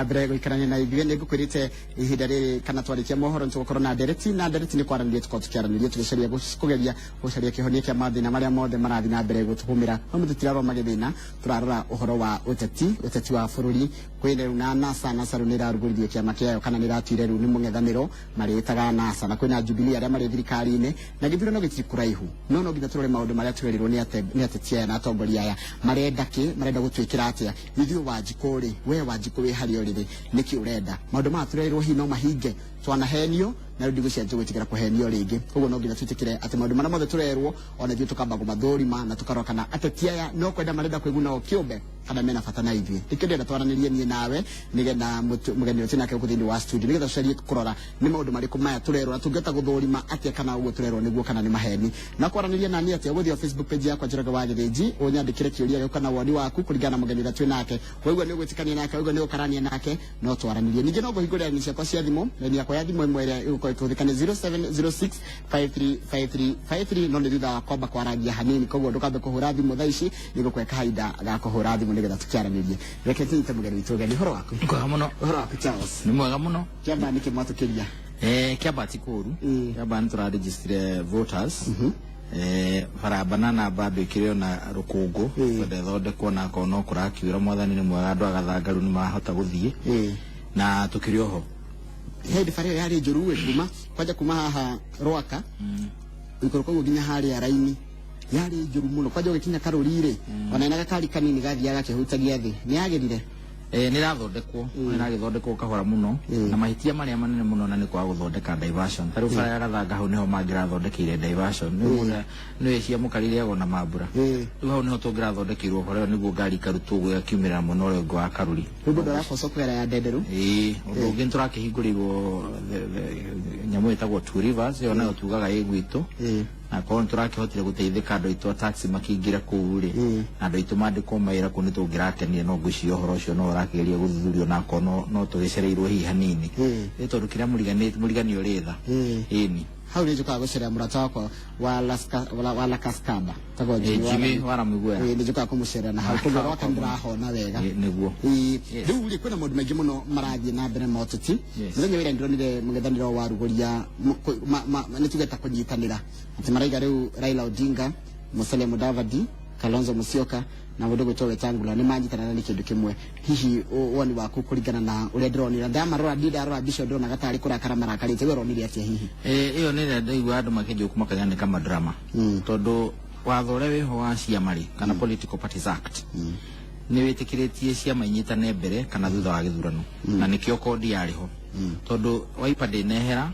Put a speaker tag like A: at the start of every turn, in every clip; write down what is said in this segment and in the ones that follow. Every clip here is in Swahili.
A: Abrego ikaranye na igwene gukurite ihidare kana twarikia mohoro ntokoro na dereti ni kwaranire tukotukiaranirie tugecaria kugeria gucaria kihonia kia mathina maria mothe marathi na mbere gutuhumira no mututirarwa magithina turarora uhoro wa uteti wa bururi kwene na NASA runira ruguririe kiama kiayo kana niratire ru ni mungethaniro maritaga NASA na kwena Jubilee aria mari thirikari-ine na githiro no gitiri kuraihu no nginya turore maundu maria twerirwo ni atetia na atongoria aya marenda gutwikira atia ithuĩ Wanjikũ we Wanjikũ we hari orire niki urenda maundu ma turerirwo hi no mahinge twanahenio na rudi gucenjia gwitikira kuhenio ringi koguo no nginya twitikire ati maundu maria mothe turerwo ona ithuĩ tukamba kumathũrima na tukarora kana atetia aya no kwenda marenda kwiguna o kiumbe kana mena bata na ithuĩ ikendera twaranirie nie nawe nigetha mugeni ucio nake guthini wa studio nigetha tucarie kurora ni maundu mariku maya turerwo na tungeta guthũrima atia kana uguo turerwo niguo kana ni maheni na kwaraniria nani atia guthio Facebook page yakwa Njoroge wa Githĩnji unyandikire kiuria kana woni waku kuringana mugeni uria twi nake waigua ni gwitikania nake waigua ni ukarania nake no twaranirie ningi no guhingũrĩra ni ciakwa cia thimũ ni yakwa ya thimũ imwe ĩrĩa ĩgũkorwo ĩkĩhũthĩka nĩ 0706535353 no nĩ thutha wa kwamba kwarangia hanini koguo ndũkambe kũhũra thimũ thaa ici nĩgũkũhe kahinda ga kũhũra thimũ nĩgetha tũkiaranĩrie reke tũnyite mũgeni witũ ũgeni ũhoro waku
B: mwega mũno
A: ũhoro waku Charles
B: nĩ mwega mũno
A: kĩamba nĩkĩ mwatũkĩria
B: kĩamba ti kũru kĩamba nĩ tũraregister voters barabara na bado ikireo na rũkũngũ kwenda thondekwo na kono kũrakiura mwathani nĩ mwega andũ agathangaru nĩ mahota gũthiĩ na tũkĩrĩ oho
A: hendi fario yari njuru we kuma haha Rwaka ikoroka nginya hari araini yari njuru muno kwaje ugikinya karurire ona ina gakari kanini gathiaga kihutagia thi ni yagerire
B: nĩ rathondekwo kahora muno na mahitia maria manene muno na nĩ kwa guthondeka diversion tarũ bara ya gathanga hau niho mangirathondekeire diversion nĩ cia mũkarire agona mambura rĩu hau niho tũngirathondekeirwo horo nĩguo ngari karutwo gũkiumĩra mũno ũrĩa ũngĩ wa karuri
A: rĩu ndaracoka kwera ya ndenderu
B: ũndũ ũngĩ tũrakĩhingũrĩirwo nyamũ ĩtagwo Two Rivers yo nayo tugaga gwitũ na kwa turakihotire guteithika andu aitũ taxi makingira kuu ri andu aitũ mandikwo maira ku ni tungirakenire no ngwicio horo ucio no urakigeria guthuthurio na kono no tugicereirwo hi hanini ni tondu kiria murigani uritha ini
A: hau ni njuka gucerera murata wakwa wa Lakaskamba tago
B: Jimmy waramugwa
A: ni njuka kumucerera na hau kugora kandurahona wega
B: niguo
A: riu ri kwina maundu maingi muno marathie na mbere moteti muthenya wira ndironire mugethaniro wa ruguria ni tugeta kunyitanira ati maraiga riu Raila Odinga Musalia Mudavadi Kalonzo Musyoka na Mudogo Towe Tangula ni manyitana na kindu kimwe hihi woni waku kuringana na uria ndironira ndamarora ndarora bisho ndona gatari kurakara marakarite we ronire atia hihi
B: iyo ni ndaigua andu makinje kumakanya kama drama tondu watho uria wiho wa ciamari kana Political Parties Act ni witikiretie ciama inyitane mbere kana thutha wa githurano na nikio kodi yariho tondu Wiper ndinehera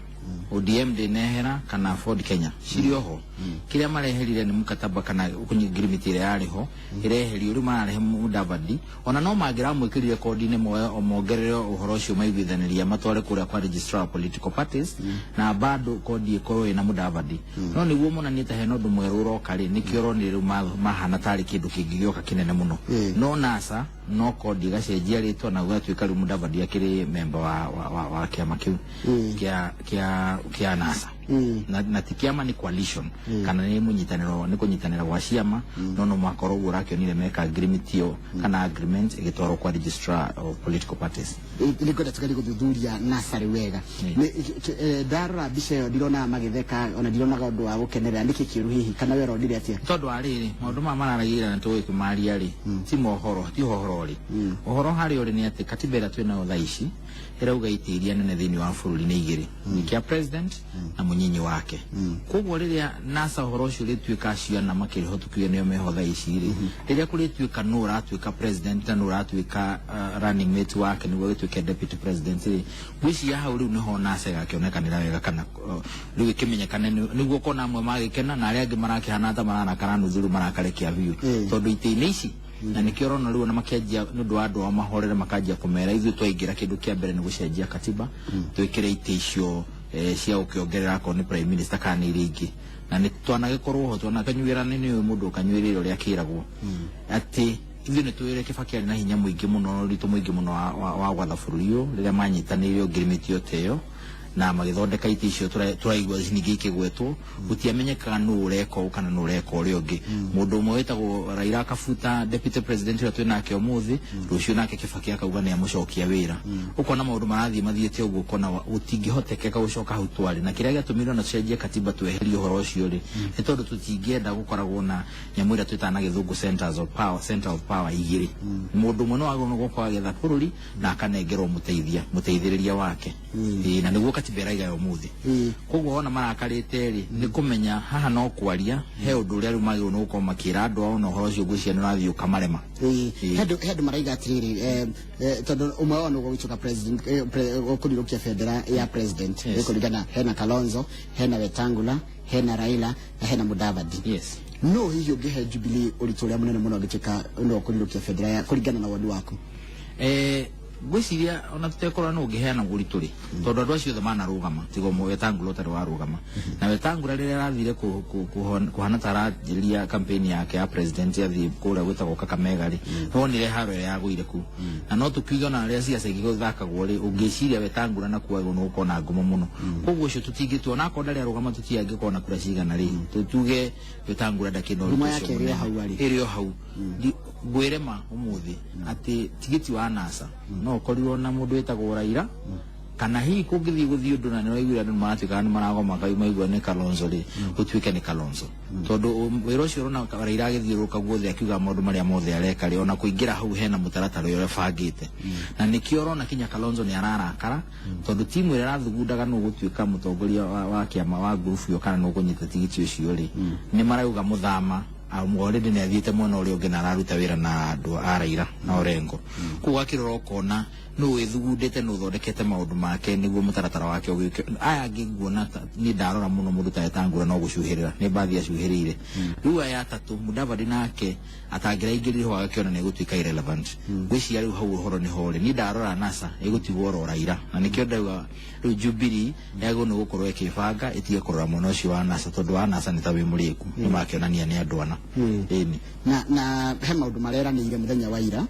B: ODM ndinehera kana Ford Kenya cirioho kiria mareherire ni mukataba kana kunyigirimiti yariho ireheri uri marehe Mudavadi ona no magira mwikirire kodi ni moyo omongerere uhoro ucio maiguithaniria matware kuria kwa registrar political parties na bado kodi iko ina Mudavadi no niguo monanite he no ndumweru urokari nikio ronire mahana tari kindu kingigioka kinene muno no NASA no kodi gacenjia ritwa na gwatuika Mudavadi akiri member wa kiama kiu kia NASA na tikiama ni coalition kana ni munyitaniro ni kunyitanira gwa ciama no makoro gurakio nire meka agreement yo kana agreement igitwaro kwa registrar of political parties
A: ni kwenda tukari guthuthuria NASA wega dara bisho ndirona magitheka ona ndirona gaundu wa gukenerera niki kiru hihi kana we rondire atia
B: tondu ariri maundu mararagira na tuwe kumaria ri ti mohoro ti hohoro ri ohoro hari uri ni ati katibera twina othaici irauga itiria nene thini wa bururi ni igiri nikia president na munyinyi wake koguo riria NASA horo ucio rituika ciana makirihotukio nio mehotha iciri riria kurituika no uratuika president na no uratuika running mate wake nigo gituike deputy president ri wici ya hau riu niho NASA gakionekanira wega kana riu kimenyekane niguo kona amwe magikena na aria angi marakihana ta marana kana nuthuru marakarekia biu tondu itiini ici na nikio rono riu na makianjia nundu wa andu amahorere makanjia kumera ithu twaingira kindu kia mbere ni gucenjia katiba twikire ite icio cia ukiongerera ko ni prime minister kana iringi na ni twanagikorwo ho twanakanyuira ni mundu kanyuiriro ria kiragwo ati ithu ni twire Kibaki na hinya muingi muno ritu muingi muno wa gwatha bururi riria manyitanire agreement yo teyo na magithondeka iti icio turaigua ningĩ ikigwetwo gutiamenyekaga nũ ureka kana nũ ureka ũrĩa ũngĩ mũndũ ũmwe wetagwo Raila Kafuta deputy president ũrĩa twĩ nake ũmũthĩ rũciũ nake Kibaki akauga nĩ amũcokia wĩra ũkona maũndũ marathiĩ mathiĩte ũguo ũkona gũtingĩhotekeka gũcoka hau twarĩ na kĩrĩa gĩatũmire na cenjie katiba tweherie ũhoro ũcio rĩ nĩ tondũ tũtingĩenda gũkoragwo na nyamũ ĩrĩa twĩtaga na gĩthũngũ center of power igĩrĩ mũndũ ũmwe no agĩrĩirwo gũkorwo agĩetha bũrũri na akanengerwo mũteithĩrĩria wake na nĩguo katiba ĩraiga ũmũthĩ koguo ona marakarĩte rĩ nĩ kũmenya haha no kwaria he ũndũ ũrĩa rĩu magĩrĩirwo nĩ gũkorwo makĩra andũ ao na ũhoro ũcio ngwĩciria nĩ ũrathiĩ ũkamarema
A: Hedu maraiga atiriri tondu umwe wao nugo wituka president okurirukia federa ya president kuligana hena Kalonzo hena Wetangula hena Raila na hena Mudavadi no hiyo gehe Jubilee urituria munene muno gituka ndo okurirukia federa ya kuligana na wadu wako
B: gwiciria ona tutekorwa no ngiheana gurituri tondu andu acio themana rugama tigo mo Wetangula utari wa rugama na Wetangula rire rathire kuhana tarajiria campaign yake ya president yathi kura gwitagwo Kakamega ri honire haro ya guire ku na no tukiuga na aria ciaca igithakagwo ri ungiciria Wetangula na kuwa no ukona ngumo muno koguo cio tutingitwo na konda ria rugama tutiangikona kura cigana ri tutuge Wetangula ndakindo ri hau gwirema umuthi ati tigiti wa NASA no korirwo na mundu wetagwo Raila kana hi kungithii guthii undu na niraigwira andu maratuika ni maragoma maigua ni Kalonzo ri gutuike ni Kalonzo tondu wira ucio rona Raila agithiuruka guothe akiuga maundu maria mothe areka ri ona kuingira hau hena mutaratara uria bangite na nikio rona kinya Kalonzo ni ararakara tondu timu ira rathugundaga no gutuika mutongoria wa kiama wa group yo kana no kunyita tigiti ucio ri ni marauga muthama already ni athiite mwana uri ungi na araruta wira na andu a Raila na Orengo kuwa kiroro kona no withugundite no thondekete maundu make niguo mutaratara wake ugike aya ngiguona ni ndarora muno mundu ta Wetangula no gucuhirira ni bathi acuhirire riu aya atatu Mudavadi nake atangira ingiriro wagakiona ni gutuika irrelevant gwiciria riu hau uhoro ni hore ni ndarora NASA igutigwo ro Raila na nikio ndauga riu Jubilee yago no gukorwo ikibanga itige kurora muno ucio wa NASA tondu wa NASA ni tawi muriku ni makionania ni andu ana
A: na he maundu mareranire muthenya wa ira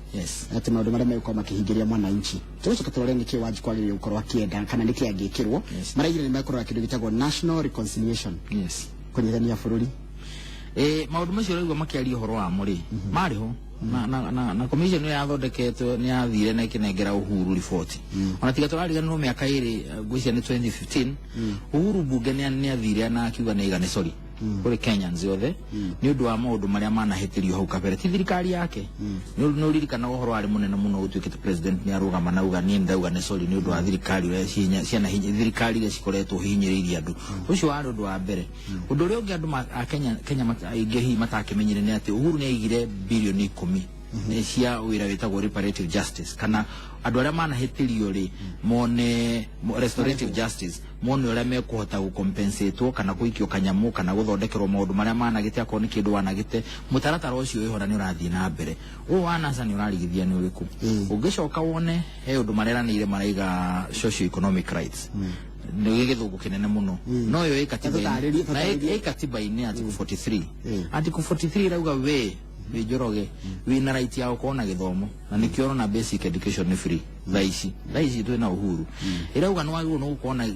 A: ati maundu maria megukoma makihingiria mwananchi tucoka turore niki waji kwagiriria gukorwo akienda kana niki angikirwo maraigire ni mekorwo kindu gitagwo national reconciliation kunyithania bururi
B: maundu macio rĩu makiaria uhoro wa muri mariho na commission ya thondeketwo ni yathire na ikinengera Uhuru report ona tiga twarigana no miaka iri gwĩcia ni 2015 Uhuru bunge ni athire na akiuga ni igane sorry kuri Kenyans yothe ni undu wa maundu maria manahitirio hau kabere ti thirikari yake no ririkana uhoro ari munene muno utuikite president ni arugama na uga ni ndauga ni sorry ni undu wa thirikari ria ciana thirikari ria cikoretwo hinyiriria andu ucio wa undu wa mbere undu uria ungi andu a Kenya ingehi matakimenyire ni ati Uhuru ni aigire bilioni 10 ni cia wira witagwo reparative justice kana andu aria manahitirio ri mone restorative justice mone uria mekuhota gucompensate kana kuikio kanyamu kana guthondekerwo maundu maria managite akwo ni kindu wanagite mutaratara ucio wihora ni urathii na mbere u wa NASA ni urarigithia ni uriku ungicoka wone he undu mareranire maraiga socio economic rights ni githungu kinene muno no yo ikatiba-ini article 43 article 43 rauga we Njoroge wina right ya kuona githomo na nikio na basic education ni free thaici twina Uhuru irauga no wagwo no kuona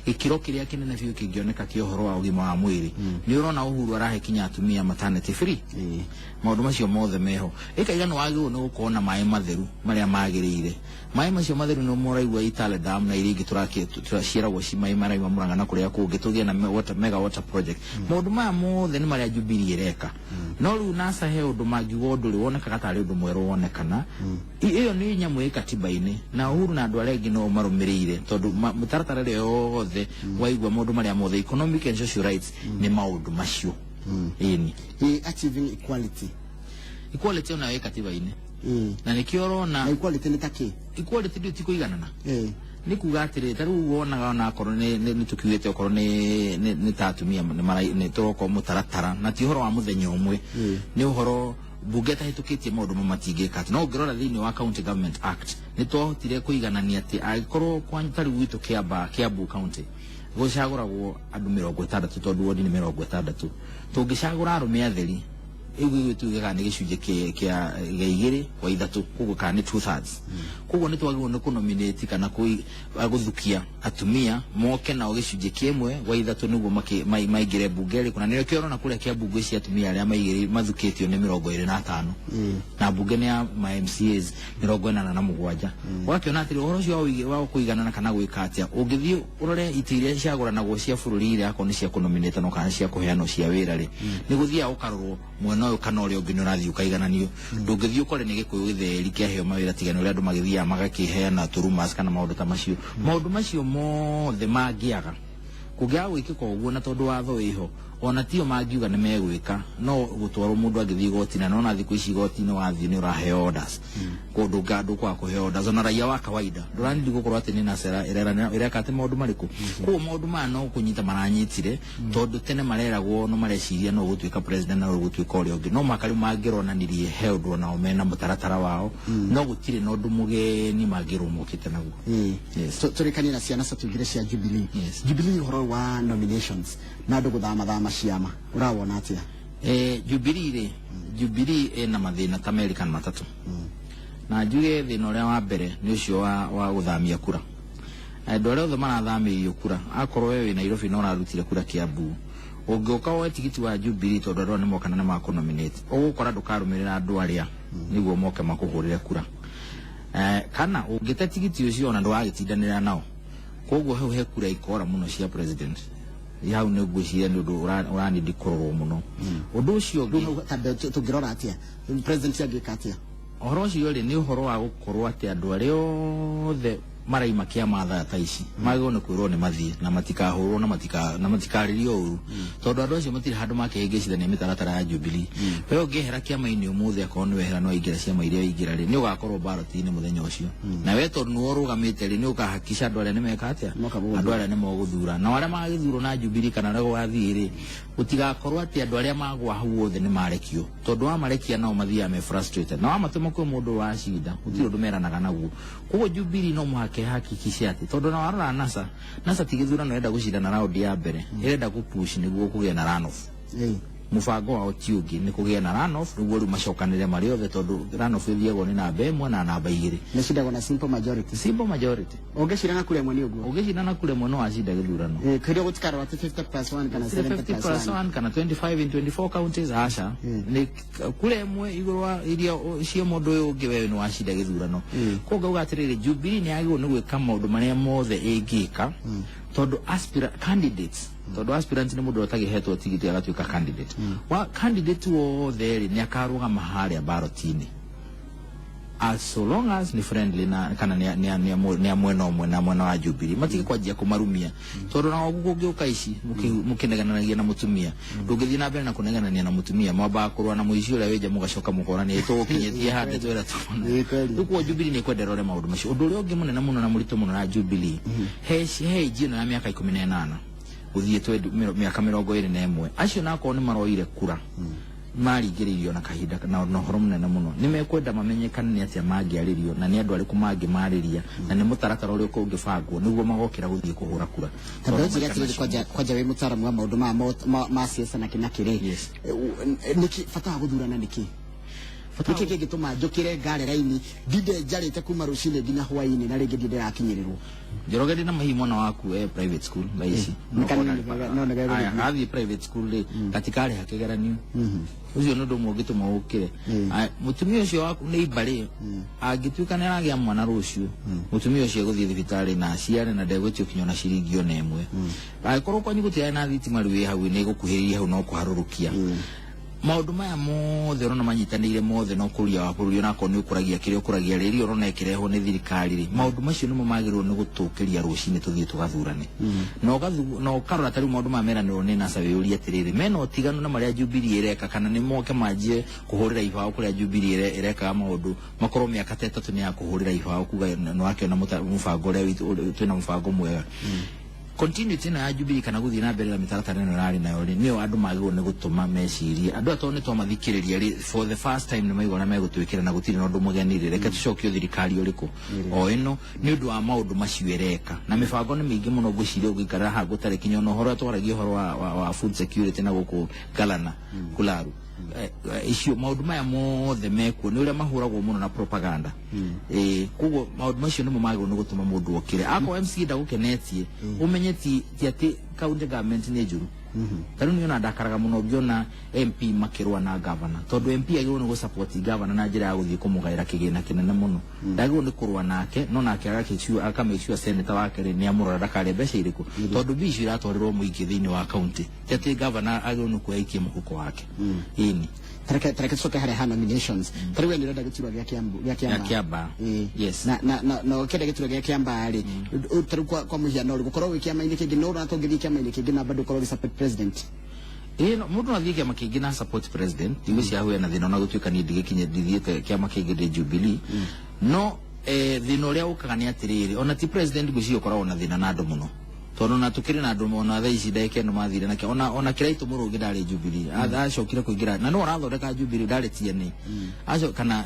B: gikiro kiria kinene biu kingioneka ki uhoro wa ugima wa mwiri ni urona Uhuru arahe kinya atumia maternity free maundu macio mothe meho ikaiga no wagwo no kuona mai matheru maria magirire mai macio matheru no moraigwa Itale Dam na iringi turaciragwo cimai maraima Murang'a na kuria kungi tugie na mega water project maundu maya mothe ni maria Jubilee ireka no riu NASA he undu mangiuga nduri wonekaga tari undu mweru wonekana iyo ni nyamu ikatiba-ini na Uhuru na andu arengi no marumirire tondu mutaratara ri yothe waigwa maundu maria mothe economic and social rights ni maundu macio
A: achieving equality
B: ona ikatiba-ini na nikio rona
A: equality ni taki
B: equality ndio tikuiganana ni kuga atiri taru wonaga ona korwo ni tukiwete korwo ni tatumia ni toko mutaratara na ti horo wa muthenya umwe ni uhoro bunge tahitukitie maundu matingika ati no ngirora thiini wa County Government Act ni twahotire kuiganania ati agikoro kwanyitari gwitu Kiambu County gucaguragwo andu 60 tondu wodi ni 60 tungicagura arume atheri igu tuge kana gicunje kia igiri kwa ithatu kugo kana 2/3 kugo ni twagirwo ni kunominate kana guthukia atumia moke na gicunje kiemwe wa ithatu niguo maigire bungeri kuna nio kiorona kuria kia bunge cia atumia aria maigire mathukitio ni 25 na bunge ni ya MCAs 47 wakiona atiri uhoro cio wa kuigana kana gwika atia ungithio urore itiria ciagura na gwo cia bururi iria akoni cia kunominate no kana cia kuheano cia wira ri ni guthia ukarorwo mwena uyu kana uria ungi ni urathii ukaigananio ndungithio kore ni gikuyu githeri kia heo mawira tigano uria andu magithia magakiheana turumas kana maundu ta macio mothe mangiaga kugia gwikika uguo na tondu watho iho ona tio mangiuga ni megwika no gutwarwo mundu agithii gotina no na thiku ici gotina wathii ni uraheo orders kundu gandu kwa kuheo orders ona raia wa kawaida durani ndigukorwo ati ni na sera ireka ati maundu mariku ku maundu ma no kunyita maranyitire tondu tene mareragwo no mareciria no gutuika president na gutuika uri ungi no makari mangironanirie held ona omena mutaratara wao no gutire no ndu mugeni magirumukite naguo
A: yes turikani na ciana satugire cia Jubilee Jubilee horo wa nominations na ndu guthama ciama urawona atia Jubilee na mathina ta American matatu na njuge thina uria wa mbere ni ucio wa guthamia kura andu aria othe marathamirio kura akorwo wewe Nairobi no urarutire kura Kiambu ungiuka woe tigiti wa Jubilee tondu andu ni mokana na makunominate ugukora ndukarumirira andu aria niguo moke makuhurire kura kana ungite tigiti ucio ona ndwagitindanira nao koguo hau he kura ikora muno cia president yau ne gwiciria ni undu urani ndikorwo muno undu ucio tungirora atia president agika atia
B: ohoro ucio ri ni uhoro wa gukorwo ati andu aria othe maraima kia matha ta ici magwo ni kwirwo ni mathie na matikahurwo na matikaririo uru tondu andu acio matire handu makehingicithania mitaratara ya Jubilee we ungihera kiama-ini umuthi akorwo ni wehera no ingira ciama iria ingira ri ni ugakorwo baroti-ini muthenya ucio na we tondu ni urugamite ri ni ukahakisha andu aria ni meka atia andu aria ni moguthura na aria magithurwo na Jubilee kana aria gwathii ri gutigakorwo ati andu aria magwa hau othe ni marekio tondu wa marekia nao mathia me frustrated na wamatuma kwi mundu wa shida utiro ndumeranaga naguo koguo Jubilee no muhake hakikisha ati tondu na warora nasa tigithurano enda gucida na round ya mbere irenda gupush niguo kugia na runoff mubango wa otiugi ni kugia na runoff niguo ru macokanire mari othe tondu runoff ithiagwo ni namba 1 na namba 2
A: ni shida na simple majority ungeshirana kule mwe ni uguo
B: ungeshirana kule mwe no acida githurano
A: kire gutikara wati 50+1 kana
B: 70+1 kana 25 in 24 counties asha ni kule mwe igurwa iria cio mundu uyu ungi wewe no acida githurano koga ugatirire Jubilee ni agirwo ni gwika maundu maria mothe ingika tondu candidates tondu aspirant ni mundu atagihetwo tigiti agatuika candidate wa candidate wothe ri ni akarugama haria barotini as so long as ni friendly na kana ni mwena umwe na mwena wa Jubilee matiki kwajia kumarumia tondu na gugiuka ici mukinegananagia na mutumia ndungithii na mbere na kuneganania na mutumia mwamba kurwa na muici uria weja mugacoka mukorani tukinyetie hande twera tubona duko Jubilee ni kwendera ore maundu macio undu uria ungi munene muno na murito muno na Jubilee he jino na miaka 18 uthie twe miaka 21 acio nako ni maroire kura marigiririo na kahinda na horo munene muno nimekwenda mamenyekane ni atia mangiaririo na ni andu ariku mangimariria na ni mutaratara uria kungibangwo niguo magokira guthie kuhura kura
A: tondu njira atiri kwaja we mutaramu wa maundu ma siasa na kinakire niki fata guthurana niki niki gituma njukire ngare raini ndinde njarite kuma rucine nginya hwaini na ringi ndinde rakinyirirwo
B: Njoroge ndina mahimo na waku private school laisi athi private school ri katikari hakigeranio ucio nundu mugituma ukire mutumia ucio waku ni ibari agituika ni aragia mwana rucio mutumia ucio guthie thibitari na aciare na ndegutio kinyo na ciringi ona imwe akorwo kwanyu gutiari na thitima riu hau ni gukuhiriria hau no kuharurukia maundu maya mothe urona manyitanire mothe no kuria wa bururi ona ko ni ukuragia kire ukuragia riri urona ikirehwo ni thirikari ri maundu macio nimo magirwo ni gutukiria rucine tuthie tugathurane no karora tari maundu ma mera ni na sabe uri atiriri meno tiganu na maria Jubilee ireka kana ni moke majie kuhurira ibao kuria Jubilee ireka maundu makoro miaka 3 ni ya kuhurira ibao kuga no ake na mubango ria twina mubango mwega continuity na Jubilee kana guthii na mbere na mitaratara ino rari nayo ri niyo andu magirwo ni gutuma meciria andu atone to mathikiriria ri for the first time ni maigona megutwikira na gutiri no ndu mugenire reke tucokio thirikari uriku o ino ni undu wa maundu macio ireka na mibango ni mingi muno guciria ugikara ha gutare kinyo no horo atwaragia horo wa food security na guku galana kularu icio maundu maya mothe mekuo ni uria mahuragwo muno na propaganda kugo maundu macio nimo magwo ni gutuma mundu okire ako MC ndagukenetie umenyeti ati county government ni njuru tanu ni ona ndakaraga muno ngiona MP makirwa na governor tondu MP agirwo ni gusupport governor na njira ya guthii kumugaira kigina kinene muno ndagirwo ni kurwa nake no nake agakicio akameciwa senator wake ni amurora ndakare mbeca iriku tondu bici iratwarirwo muingi thiini wa county ati governor agirwo ni kuikia muhuko wake ini
A: tareke soka hare nominations tari we ndirenda giturwa gya Kiamba
B: yes
A: na kende giturwa gya Kiamba ari tari kwa muhiano uri gukorwo wikiama ine kingi no uratongithia kiama ine kingi na bado korwo support president
B: no mundu nathie kiama kingi na support president iwe cia huya na thina na gutuika ni ndigikinye ndithiete kiama kingi de Jubilee no thina uria ukaga ni atiriri ona ti president gucio korwo na thina na andu muno tondu na tukiri na andu ona tha ici ndeke no mathire nake ona kiraitu murugi ndari Jubilee acokire kuingira na no arathondeka Jubilee ndari TNA aco kana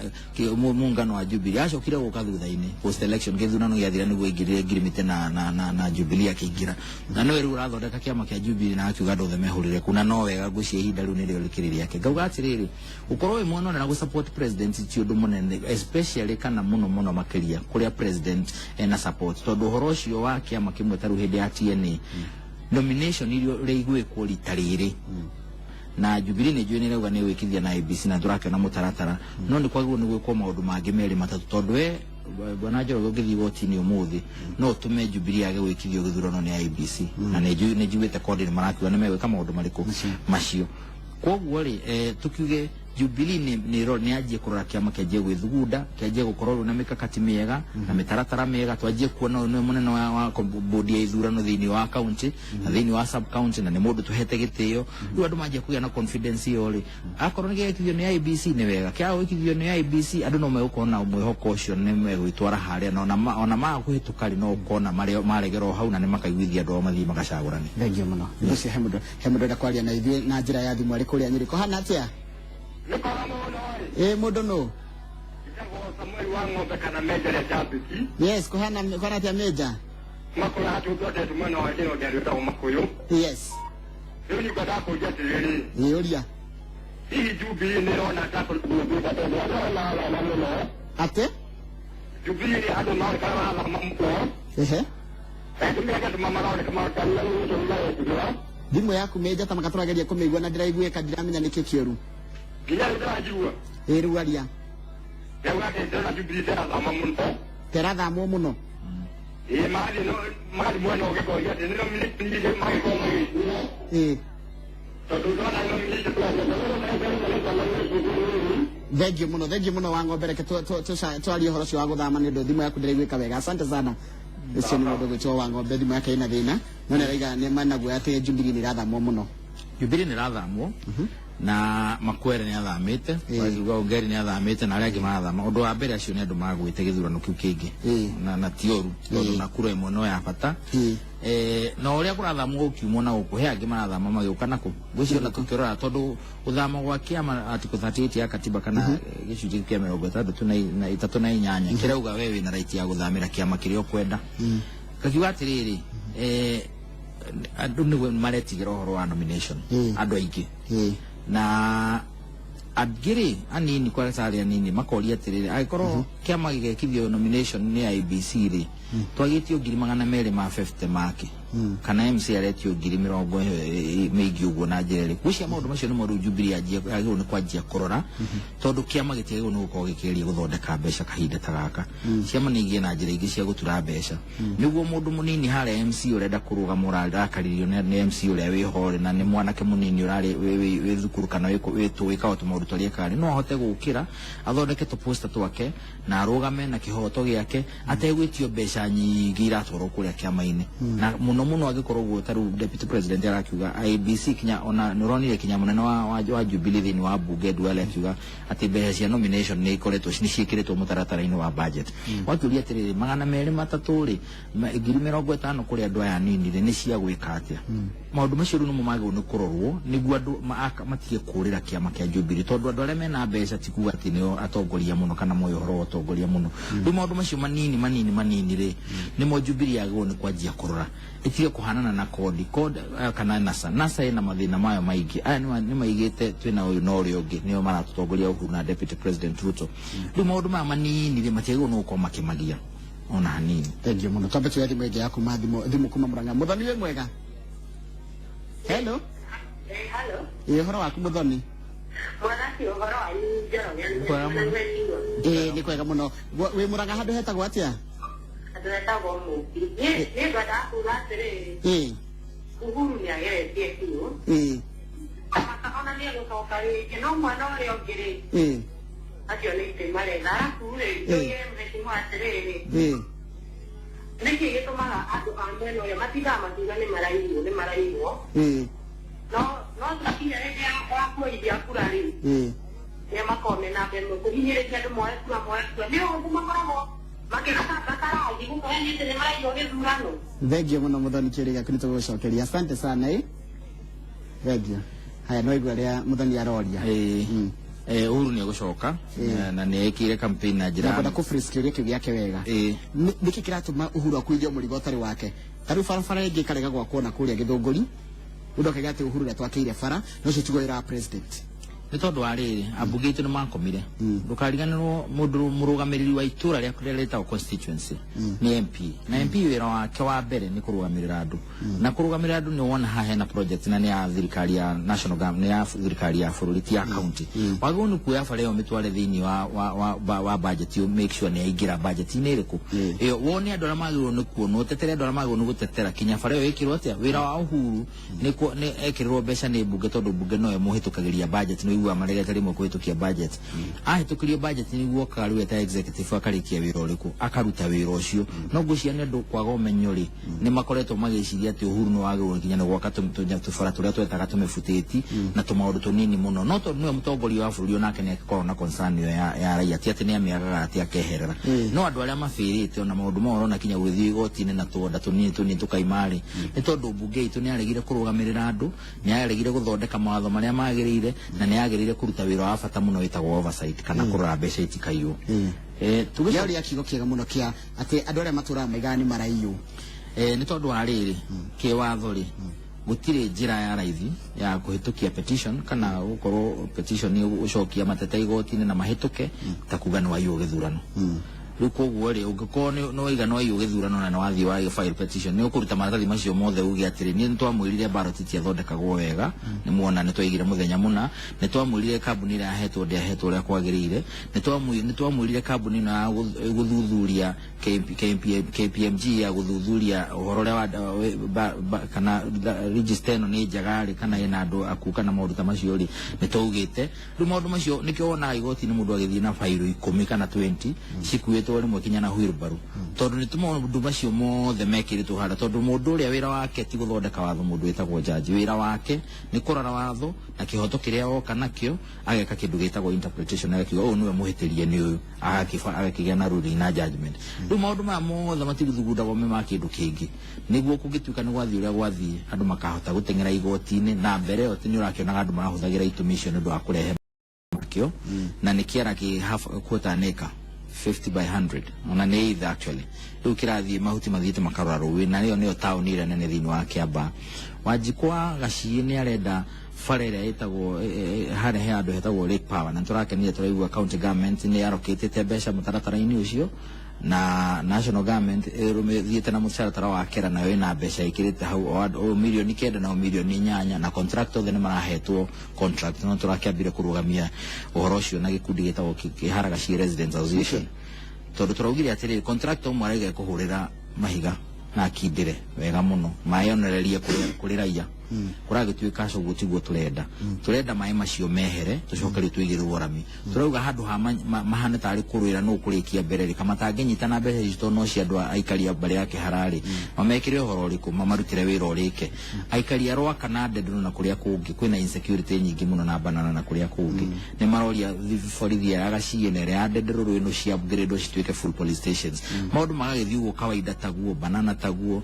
B: muungano wa Jubilee acokire guka thutha-ini post election githurano giathira niguo ingirire ngirimite na Jubilee akiingira na no ru arathondeka kiama kia Jubilee na akiuga ndothe mehurire kuna no wega gucie ihinda riu nirio likiriri yake ngauga atiriri ukorwo we mwana na gu support president ti undu munene especially kana muno makiria kuria president na support tondu horo cio wa kiama kimwe taru hindi ya TNA nomination irio reigwikwo ritariri na Jubilee ni jweni rauga ni wikithia na IBC na turakiona mutaratara no ni kwagwo ni gwikwo maundu mangi meri matatu tondu we bwana Njoroge ugithi votini umuthi no tume Jubilee age wikithio githurano ni IBC na ni juwete kodi marakiwa ni meweka maundu mariku macio kogwo ri tukiuge Jubilee ni ajie kurora kiama kiajie gwithugunda kiajie gukorwo na mikakati miega na mitaratara miega twajie kuona no munene wa bodi ya ithurano thiini wa county na thiini wa sub county na ni mundu tuhete gitio ndu andu majie kugia na confidence yori akorwo ni gikithio ni IBC ni wega kia wikithio ni IBC andu no megukona mwihoko ucio ni megwitwara haria na ona maguhitukari no ukona maregero hau na ni makaiguithia andu mathii magacagurani
A: thengio muno nduci hemundo da kwaria na ithuĩ na njira ya thimu ari kuria Nyeri kohana atia mundu no
C: Samuel wa ng'ombe kana meja ya Jabiki
A: yes kohana atia meja
C: makora hatu zote tumana wa kino ndio ta makoyo
A: yes
C: leo ni kwa dako jeti lili
A: yoria
C: hii Jubilee ni ona tako kubuka tena la
A: ate
C: Jubilee hado na kama la mamko tumeka mama lao kama kala
A: thimu yaku meja ta makaturageria kumigwa na ndiraigwe kadiramenya niki kioru
C: Gila ndajua
A: riu aria
C: yawa tena Jubilee tena mama munto
A: tera thamo muno
C: mali mwana ugeko ya tena mimi ni mai kwa mai
A: Thengio muno wa ng'ombe reke twarie horo cio wa guthama ni ndu thimu yaku ndiraigwika wega asante sana ucio ni mundu gwitwo wa ng'ombe thimu yake ina thina no ni raiga ni managuo ati Jubilee ni rathamwo muno
B: Jubilee ni rathamwo na Makwere ni athamite wagiuga Ongeri ni athamite na aria mathama undu wa mbere acio ni andu magwite githurano kiu kingi na tioru tondu na kura imwe no ya bata na uria kurathamwo ukiumwo na ukuhe angi marathama magiuka naku gucio na tukirora tondu uthama gwa kiama article 38 ya katiba kana gicunji kia 38 kirauga wewe na right ya guthamira kiama kiria ukwenda kakiuga atiriri andu ni maretigera uhoro wa nomination andu aingi na agiri anini kwa sari anini makoria tiriri agikoro kiama gigekithio nomination ni IBC ri twagitio 250 make kana MC aretio 20 meigi uguo na njere kucia maundu macio ni moru Jubilee agirwo ni kwanjia kurora tondu kiama gitiagirwo ni gukorwo gikiria guthondeka mbeca kahinda ta gaka ciama ni ingie na njira ingi cia gutura mbeca niguo mundu munini hare MC urenda kurugamura ndakaririo ni MC uria wihore na ni mwanake munini urari wi thukuru kana wika otumaundu twaria kari no ahote gukira athondeke to poster twake na arugame na kihoto giake ategwitio mbeca nyingi iratwarwo kuria kiama-ini na muno agikorwo guo taru deputy president arakiuga IBC kinya ona nuronire kinya munene wa Jubilee thini wa bunge duale akiuga ati mbeca cia nomination ni ikoretwo cikiritwo mutaratara-ini wa budget wakiuria atiriri 230 ri 50 kuri andu aya nini ri ni cia gwika atia maundu macio no magwo ni kurorwo niguo andu matige kurira kiama kia Jubilee tondu andu aria mena mbeca tikuga ati ni atongoria muno kana moyo horo atongoria muno ndu maundu macio manini ri ni mo Jubilee agwo ni kwanjia kurora itire kuhanana na code kana nasa ina mathina mayo maigi aya ni maigite twina uyu no uri ungi nio maratutongoria Uhuru na Deputy President Ruto ndu maundu ma manini ri matiago no ko makimagia ona hanini.
A: Thank you muno twambe tuya thimo yaku thimu kuma Murang'a. Muthoni we mwega? Hello.
D: Hello.
A: Horo waku Muthoni?
D: Mwanaki horo ani
A: ni kwega muno. We Murang'a handu hetagwo atia?
D: Atawetagwo Muki. Ni bada kula tere. Uhuru ni ageretie kiu. Ona ni gukokari kino mwana uri ongiri. Acio ni timarega kure. Ye mheshimiwa tere. Niki gitumaga andu ameno ya matiga ni maraiwo. No tukinya rĩrĩa wakuoithia kura rĩ nĩ makone na mbere kũhinyĩrĩria andũ moe kura nĩ ũguo makoragwo makĩgatarathi gũkoyanĩte nĩ maraigwo gĩthurano.
A: Thengio mũno Muthoni Kĩũria gĩaku nĩtũgũgũcokeria. Asante sana thengio. Haya no igua rĩa Muthoni aroria.
B: Uhuru ni gucoka na ni ekire campaign na njira
A: na ku freeze Kĩũria kĩu gĩake wega. Niki kiratuma Uhuru akuithio mũrigo ũtarĩ wake. Tarĩu barabara ĩngĩ karega gwakwo na kũrĩa Gĩthũngũri udoke gate Uhuru na twakĩire bara no citugo ira president
B: ni tondu wa riri ambunge itu ni makomire ndukariganirwo mundu murugamiriri wa itura ria kureleta constituency ni MP na MP wira wake wa mbere ni kurugamirira andu na kurugamirira andu ni wona ha hena project na ni ya thirikari ya national government ni ya thirikari ya bururi ti ya county wagonu kuya fa leo mitware thini wa budget you make sure ni aigira budget ni iriku iyo woni andu amagirwo ni kuono tetere andu amagirwo ni gutetera kinya fa leo ikirwo atia wira wa Uhuru ni ekirwo mbeca ni bunge tondu bunge no emuhitukagiria budget no igua maregeta rimwe kuhitukia budget ahitukirie budget ni guo karu eta executive akarikia wira uriku akaruta wira ucio no gucia ni andu kwaga umenyori ni makoretwo magiciria ati Uhuru no wagirwo kinya no gwaka tufara turia twetaga tumefuteti na tumaundu tunini muno no tondu ni mutongoria wa bururi onake ni akorwo na concern ya raia ti ati ni amiagaga ati akeherera no andu aria mafirite ona maundu mao na kinya gwithio igoti-ini na tuonda tunini tukaimari ni tondu bunge itu ni aregire kurugamirira andu ni aregire guthondeka mawatho maria magirire na ni agirire kuruta wira wa bata muno witagwo oversight kana kurora mbeca itikaiyo
A: tugiari akigo kiega muno kia ati andu aria matura megani maraiyo
B: ni tondu wa riri kiwatho ri gutire njira ya raithi ya kuhitukia petition kana gukorwo petition ni ucokia mateta igoti-ini na mahituke ta kuga no ayo githurano ruko gwore ugiko no iga no ayo githurano na wathi wa file petition ni ukuruta maratathi macio mothe ugi atiri ni twamwirire ballot ti athondekagwo wega ni muona ni twaigire muthenya muna ni twamwirire kambuni ira hetwo ria kwagirire ni twamwirire kambuni na guthuthuria KPMG ya guthuthuria uhoro ria kana register no ni njagari kana ina andu akuka na maundu ta macio ri ni twaugite ru maundu macio nikio wona igoti-ini mundu agithii na file 10 kana 20 cikuitwo rimwe kinya na wheelbarrow tondu ni tumaundu macio mothe mekiritwo hara tondu mundu uria wira wake ti guthondeka watho mundu witagwo jaji wira wake ni kurora watho na kihoto kiria oka nakio ageka kindu gitagwo interpretation agakiuga uyu niwe muhitirie ni uyu agakigia na ruling na judgment ru maundu ma mothe matigithugundagwo me ma kindu kingi niguo kungituika ni gwathi uria gwathi andu makahota gutengera igoti-ini na mbere yo ni urakionaga andu marahuthagira itumi icio ni undu wa kurehe makio na ni kiara ki half quarter acre 50 by 100 ona ni either actually riu kirathi mahuti mathiite makarora ruwi na niyo town ira nene thini wa Kiamba Wanjikwa Gachie ni arenda farere itagwo hare andu hetagwo Lake Power na turakenire turaigua county government ni allocate mbeca mutaratara-ini ucio na national government thiete na mutaratara wa kera nayo ina mbeca ikirite hau o milioni 9 na milioni 8 na contractor thene marahetwo contract no turakiambire kurugamia uhoro ucio na gikundi gitagwo Kihara Gachie Residents Association tondu turaugire atiri contractor mwarege kuhurira mahiga na kindire wega muno mayonererie kuri raia kuragituika cogo tiguo turenda mai macio mehere tucokeri twigirwo rami turauga handu ha mahane tari kurwira no kurikia mbere kama tangenyitana mbeca icio no cia andu aikaria bari yake harari mamekire horo riku mamarutire wira urike aikaria rwa kana ndendu na kuria kungi kwina insecurity nyingi muno na banana na kuria kungi ni maroria forithia ya Gachie nere ya ndendu rwino cia upgrade cituike full police stations maundu magagithiugo kawaida taguo banana taguo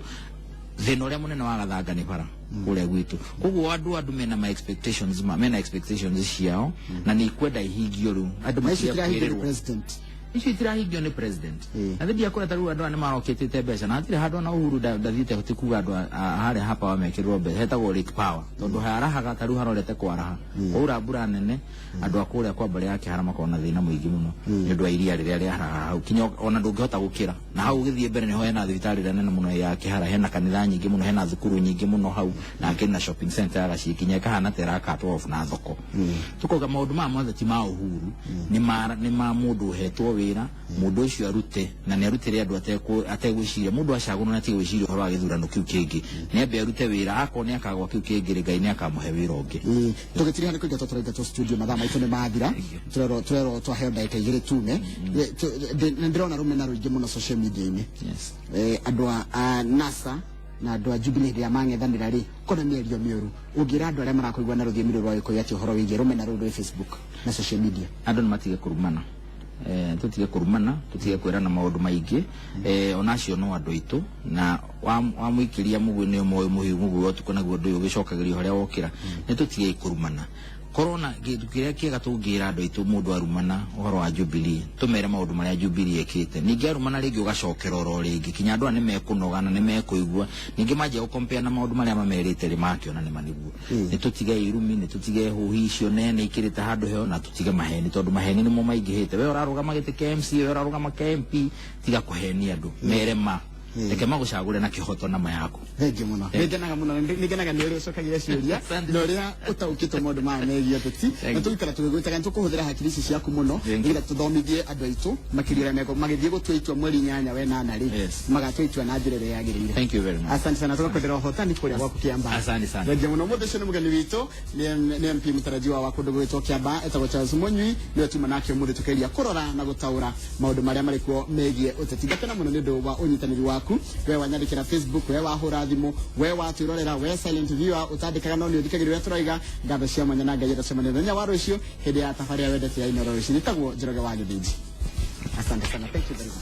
B: thina uria munene wa gathanga ni bara kuria gwitu koguo andu mena my expectations ciao na ni kwenda ihingio riu andu
A: maikira president
B: icio itirahingio ni president na thidi yakora taru andu ani maroketete mbeca na hatire handu na Uhuru ndathite gutikuga andu hari hapa wamekirwo mbeca hetagwo Lake Power tondu harahaga taru harorete kwaraha ura mbura nene andu akuria kwa mbari yake harama kona thina muingi muno ni ndu iria riria ria haraha hau kinyo ona ndungihota gukira na hau githie mbere niho hena thibitari nene muno ya kihara hena kanitha nyingi muno hena thukuru nyingi muno hau na kina shopping center agacikinya kahana teraka 12 na thoko tukoga maundu ma mothe ti ma Uhuru ni ma mundu hetwo wira mundu ucio arute na ni arutire andu ategwiciria mundu acagunu na tigwiciria horo agithurano kiu kingi ni ambe arute wira akoni akagwa kiu kingi Ngai ni akamuhe wira ungi
A: tugitiri hani kuja totore to studio madama itu ni mathira twero twahe ndaika igire tume ndirona rumena ruingi muno social media ini andu a NASA na andu a Jubilee ya mang'ethanira ri kona mierio mioru ugira andu aria marakoigwa na ruthie miro rwa ikoya ati horo wige rumena ru Facebook na social media
B: andu matige kurumana tutige kurumana tutige kwirana maundu maingi onacio no andu itu na wa muikiria mugu ni moyo muhiu mugu wotuko naguo ndu ugicokagirio haria wokira ni tutige kurumana corona gindu kiria kiega tungira andu itu mundu arumana uhoro wa Jubilee tumere maundu maria Jubilee ekite ningi arumana ringi ugacokera oro ringi kinya andu ani mekunogana ni mekuigua ningi maje gukompea na maundu maria mamerite ri makiona ni maniguo ni tutige irumi ni tutige huhi icio nene ikirite handu heo na tutige maheni tondu maheni ni mo maingihite we urarugama gite KMC we urarugama KMP tiga kuheni andu merema Eke magucagure na kihoto na mayako.
A: Thank you muno. Ngenaga muno ngenaga ni uri ucokagira ciuria no ria utaukite mundu ma megia tuti na tukikara tugwitaga tukuhuthira hakiri ici ciaku muno ngira tuthomithie andu aitu makirira meko magithie gutwitwa mweri 8 we 8 ri magatwitwa na njira ria yagirire.
B: Thank you very much.
A: Asante sana tukakwendera hotani kuria gwaku Kiamba.
B: Asante sana.
A: Thank you muno muthesho ni mugeni witu ni MP mutarajiwa wa kundu gwitwo Kiamba etagwo Charles Munywi ni tuma nake muthi tukiria kurora na gutaura maundu maria marikuo megie uteti gakena muno ni ndu wa unyitaniri waku we wanyandikira Facebook we wahura thimu we watirorera we silent viewer utandikaga no ni uthikagirira turaiga ngatho cia mwanya na ngaira cemania thenya wa rucio hindi ya tafari ya wendete ya inoro rucio nitagwo Njoroge wa Githiji. Asante sana, thank you very much.